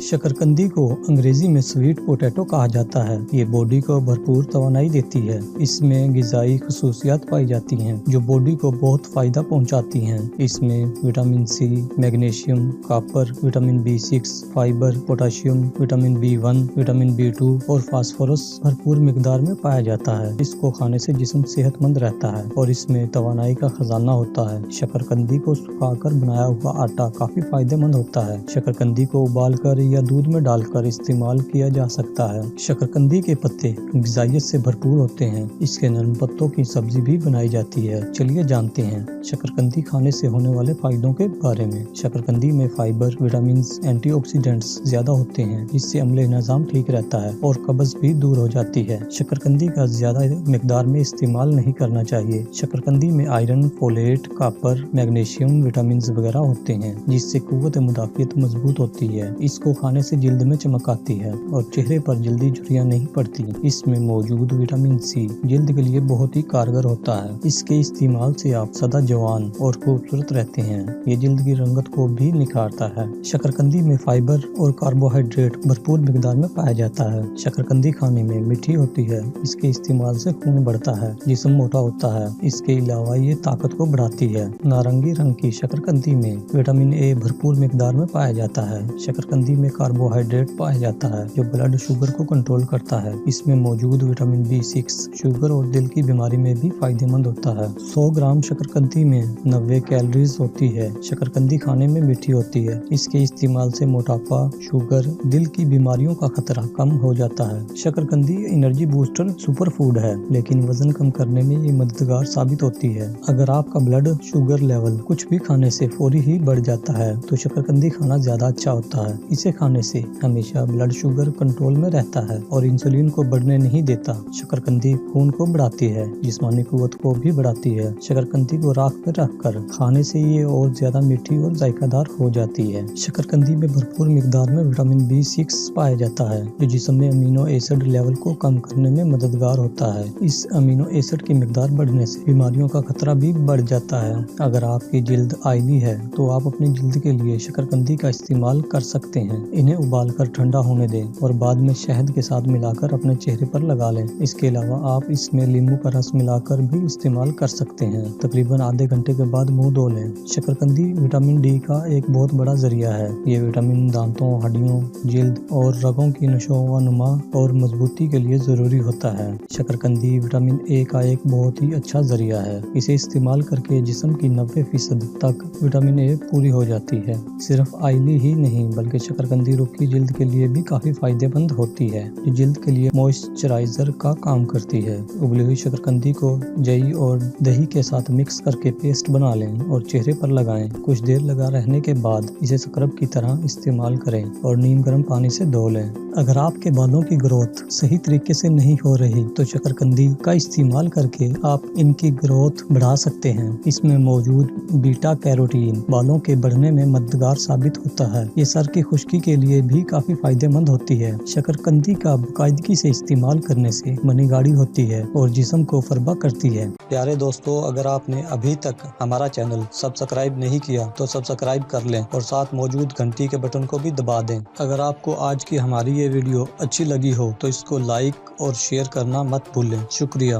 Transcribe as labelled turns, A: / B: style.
A: शकरकंदी को अंग्रेजी में स्वीट पोटैटो कहा जाता है। ये बॉडी को भरपूर तवानाई देती है। इसमें ग़िज़ाई खसूसियात पाई जाती हैं जो बॉडी को बहुत फायदा पहुंचाती हैं। इसमें vitamin C, magnesium, copper, vitamin B6, fibre, potassium, vitamin B1, vitamin B2 और फास्फोरस भरपूर मिकदार में पाया जाता है। इसको खाने से जिस्म सेहतमंद रहता है और इसमें तवानाई का खजाना होता है। शकरकंदी को सुखाकर बनाया हुआ आटा काफी फायदेमंद होता है। शकरकंदी को उबालकर या दूध में डालकर इस्तेमाल किया जा सकता है। शकरकंदी के पत्ते ग़िज़ाइयत से भरपूर होते हैं। इसके नरम पत्तों की सब्जी भी बनाई जाती है। चलिए जानते हैं शकरकंदी खाने से होने वाले फायदों के बारे में। शकरकंदी में फाइबर, विटामिन, एंटीऑक्सीडेंट्स ज्यादा होते हैं जिससे अम्ल निज़ाम ठीक रहता है और कब्ज भी दूर हो जाती है। शकरकंदी का ज्यादा मिकदार में इस्तेमाल नहीं करना चाहिए। शकरकंदी में iron, folate, copper, magnesium, vitamin वगैरह होते हैं जिससे कुव्वत मुदाफ़ियत मजबूत होती है। इसको खाने से जिल्द में चमक आती है और चेहरे पर जल्दी झुर्रियां नहीं पड़ती। इसमें मौजूद विटामिन सी जिल्द के लिए बहुत ही कारगर होता है। इसके इस्तेमाल से आप सदा जवान और खूबसूरत रहते हैं। ये जिल्द की रंगत को भी निखारता है। शकरकंदी में फाइबर और कार्बोहाइड्रेट भरपूर मिकदार में पाया जाता है। शकरकंदी खाने में मीठी होती है। इसके इस्तेमाल से खून बढ़ता है, जिस्म मोटा होता है। इसके अलावा ये ताकत को बढ़ाती है। नारंगी रंग की शकरकंदी में विटामिन ए भरपूर मिकदार में पाया जाता है। शकरकंदी में कार्बोहाइड्रेट पाया जाता है जो ब्लड शुगर को कंट्रोल करता है। इसमें मौजूद विटामिन B6 शुगर और दिल की बीमारी में भी फायदेमंद होता है। 100 ग्राम शकरकंदी में 90 कैलोरीज होती है। शकरकंदी खाने में मीठी होती है। इसके इस्तेमाल से मोटापा, शुगर, दिल की बीमारियों का खतरा कम हो जाता है। शकरकंदी एनर्जी बूस्टर सुपर फूड है, लेकिन वजन कम करने में ये मददगार साबित होती है। अगर आपका ब्लड शुगर लेवल कुछ भी खाने से फौरी ही बढ़ जाता है तो शकरकंदी खाना ज्यादा अच्छा होता है। इसे खाने से हमेशा ब्लड शुगर कंट्रोल में रहता है और इंसुलिन को बढ़ने नहीं देता। शकरकंदी खून को बढ़ाती है, जिस्मानी कुव्वत को भी बढ़ाती है। शकरकंदी को राख में रखकर खाने से ये और ज्यादा मीठी और जायकादार हो जाती है। शकरकंदी में भरपूर मिकदार में विटामिन B6 पाया जाता है जो जिस्म में अमीनो एसिड लेवल को कम करने में मददगार होता है। इस अमीनो एसिड की मिकदार बढ़ने से बीमारियों का खतरा भी बढ़ जाता है। अगर आपकी जिल्द आयली है तो आप अपनी जिल्द के लिए शकरकंदी का इस्तेमाल कर सकते हैं। इन्हें उबालकर ठंडा होने दें और बाद में शहद के साथ मिलाकर अपने चेहरे पर लगा लें। इसके अलावा आप इसमें नींबू का रस मिलाकर भी इस्तेमाल कर सकते हैं। तकरीबन आधे घंटे के बाद मुंह धो लें। शकरकंदी विटामिन डी का एक बहुत बड़ा जरिया है। ये विटामिन दांतों, हड्डियों, जिल्द और रगों की नशोनुमा और मजबूती के लिए जरूरी होता है। शकरकंदी विटामिन ए का एक बहुत ही अच्छा जरिया है। इसे इस्तेमाल करके जिस्म की 90% तक विटामिन ए पूरी हो जाती है। सिर्फ आयली ही नहीं बल्कि शकरकंदी रुखी जिल्द के लिए भी काफी फायदेमंद होती है, जो जिल्द के लिए मॉइस्चराइजर का काम करती है। उबली हुई शकरकंदी को दही और दही के साथ मिक्स करके पेस्ट बना लें और चेहरे पर लगाएं। कुछ देर लगा रहने के बाद इसे स्क्रब की तरह इस्तेमाल करें और नीम गर्म पानी से धो लें। अगर आपके बालों की ग्रोथ सही तरीके से नहीं हो रही तो शकरकंदी का इस्तेमाल करके आप इनकी ग्रोथ बढ़ा सकते हैं। इसमें मौजूद बीटा कैरोटीन बालों के बढ़ने में मददगार साबित होता है। ये सर की खुश्की के लिए भी काफी फायदेमंद होती है। शकरकंदी का बाकायदगी से इस्तेमाल करने से मनी गाढ़ी होती है और जिस्म को फरबा करती है। प्यारे दोस्तों, अगर आपने अभी तक हमारा चैनल सब्सक्राइब नहीं किया तो सब्सक्राइब कर लें और साथ मौजूद घंटी के बटन को भी दबा दें। अगर आपको आज की हमारी ये वीडियो अच्छी लगी हो तो इसको लाइक और शेयर करना मत भूलें। शुक्रिया।